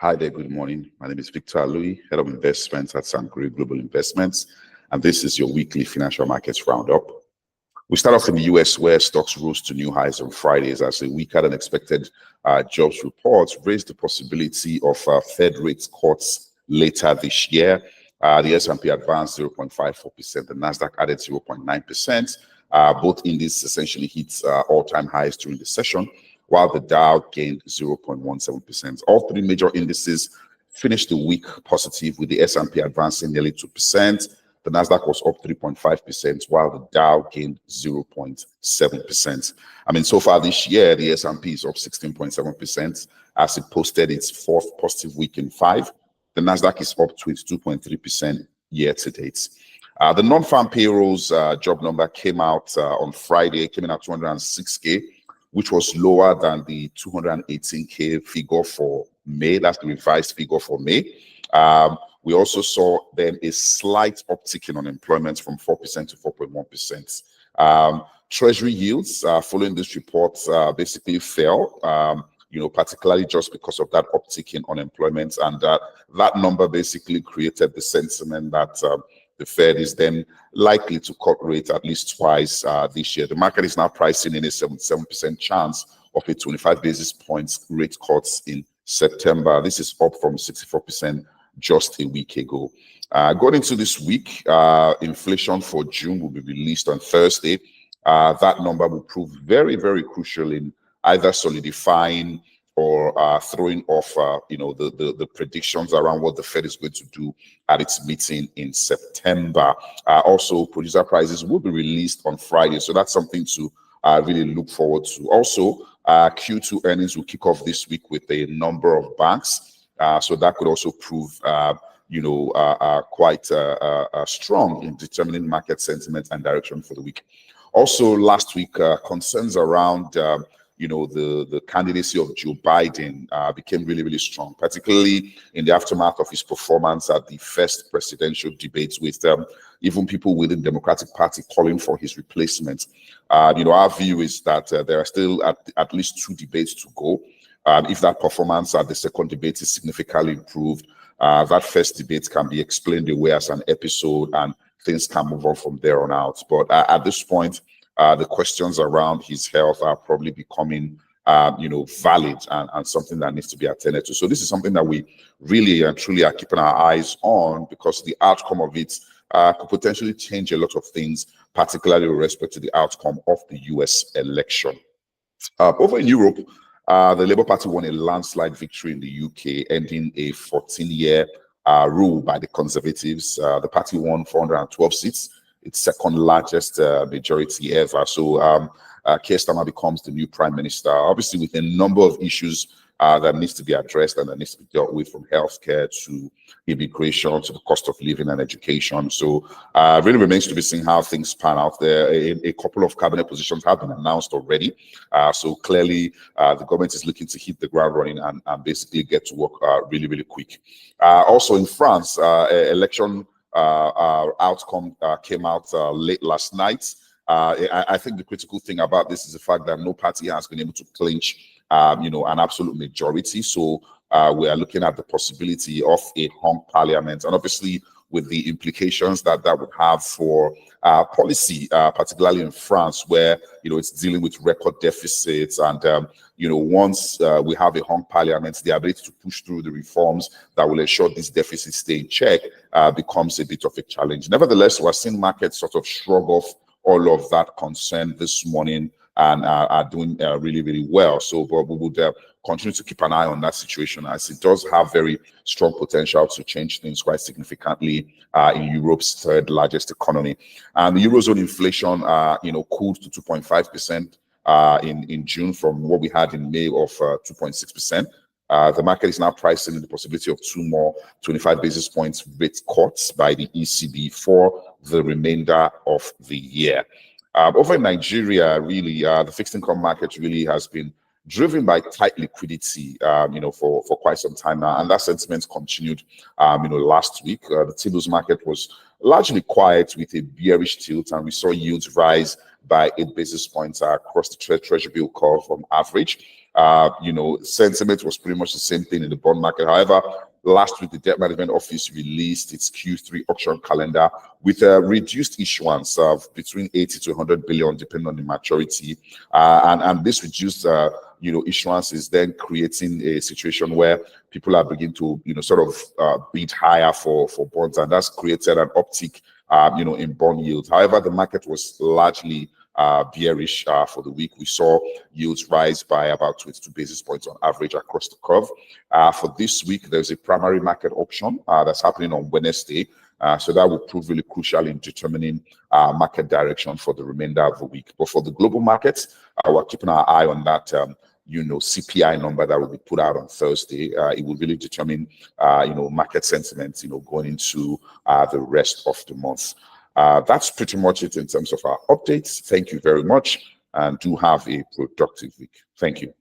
Hi there, good morning. My name is Victor Louis, Head of Investments at Sankore Global Investments, and this is your weekly financial markets roundup. We start off in the US, where stocks rose to new highs on Fridays as a weaker than expected jobs report raised the possibility of Fed rate cuts later this year. The S&P advanced 0.54%, the Nasdaq added 0.9%. Both indices essentially hit all-time highs during the session, while the Dow gained 0.17%. All three major indices finished the week positive, with the S&P advancing nearly 2%. The Nasdaq was up 3.5%, while the Dow gained 0.7%. So far this year, the S&P is up 16.7% as it posted its fourth positive week in 5. The Nasdaq is up 22.3% year to date. The non-farm payrolls job number came out on Friday, came in at 206K, which was lower than the 218K figure for May. That's the revised figure for May. We also saw then a slight uptick in unemployment from 4% to 4.1%. Treasury yields following this report basically fell, particularly just because of that uptick in unemployment. And that number basically created the sentiment that the Fed is then likely to cut rates at least twice this year. The market is now pricing in a 77% chance of a 25 basis points rate cuts in September. This is up from 64% just a week ago. Going into this week, inflation for June will be released on Thursday. That number will prove very, very crucial in either solidifying or throwing off, the predictions around what the Fed is going to do at its meeting in September. Also, producer prices will be released on Friday, so that's something to really look forward to. Also, Q2 earnings will kick off this week with a number of banks, so that could also prove, quite strong in determining market sentiment and direction for the week. Also, last week, concerns around the candidacy of Joe Biden became really, really strong, particularly in the aftermath of his performance at the first presidential debates, with even people within the Democratic Party calling for his replacement. Our view is that there are still at least 2 debates to go. If that performance at the second debate is significantly improved, that first debate can be explained away as an episode and things can move on from there on out. But at this point, the questions around his health are probably becoming, valid and something that needs to be attended to. So this is something that we really and truly are keeping our eyes on, because the outcome of it could potentially change a lot of things, particularly with respect to the outcome of the US election. Over in Europe, the Labour Party won a landslide victory in the UK, ending a 14-year rule by the Conservatives. The party won 412 seats, its second largest majority ever. So Keir Starmer becomes the new prime minister, obviously with a number of issues that needs to be addressed and that needs to be dealt with, from healthcare to immigration to the cost of living and education. So really remains to be seen how things pan out there. A couple of cabinet positions have been announced already. So clearly the government is looking to hit the ground running and basically get to work really, really quick. Also in France, election outcome came out late last night. I think the critical thing about this is the fact that no party has been able to clinch, an absolute majority. So we are looking at the possibility of a hung parliament, and obviously with the implications that would have for policy, particularly in France, where it's dealing with record deficits, and once we have a hung parliament, the ability to push through the reforms that will ensure these deficits stay in check becomes a bit of a challenge. Nevertheless, we're seeing markets sort of shrug off all of that concern this morning and are doing really, really well. So but we would continue to keep an eye on that situation, as it does have very strong potential to change things quite significantly in Europe's third largest economy. And the Eurozone inflation, cooled to 2.5% in June from what we had in May of 2.6%. The market is now pricing in the possibility of 2 more 25 basis points rate cuts by the ECB for the remainder of the year. Over in Nigeria, really, the fixed income market really has been driven by tight liquidity, for quite some time now, and that sentiment continued, last week. The T-bills market was largely quiet with a bearish tilt, and we saw yields rise by 8 basis points across the treasury bill curve on average. Sentiment was pretty much the same thing in the bond market. However, last week, the Debt Management Office released its Q3 auction calendar with a reduced issuance of between 80 to 100 billion, depending on the maturity. And this reduced issuance is then creating a situation where people are beginning to, bid higher for bonds, and that's created an uptick, in bond yields. However, the market was largely bearish for the week. We saw yields rise by about 22 basis points on average across the curve. For this week, there's a primary market auction that's happening on Wednesday. So that will prove really crucial in determining market direction for the remainder of the week. But for the global markets, we're keeping our eye on that CPI number that will be put out on Thursday. It will really determine market sentiment going into the rest of the month. That's pretty much it in terms of our updates. Thank you very much, and do have a productive week. Thank you.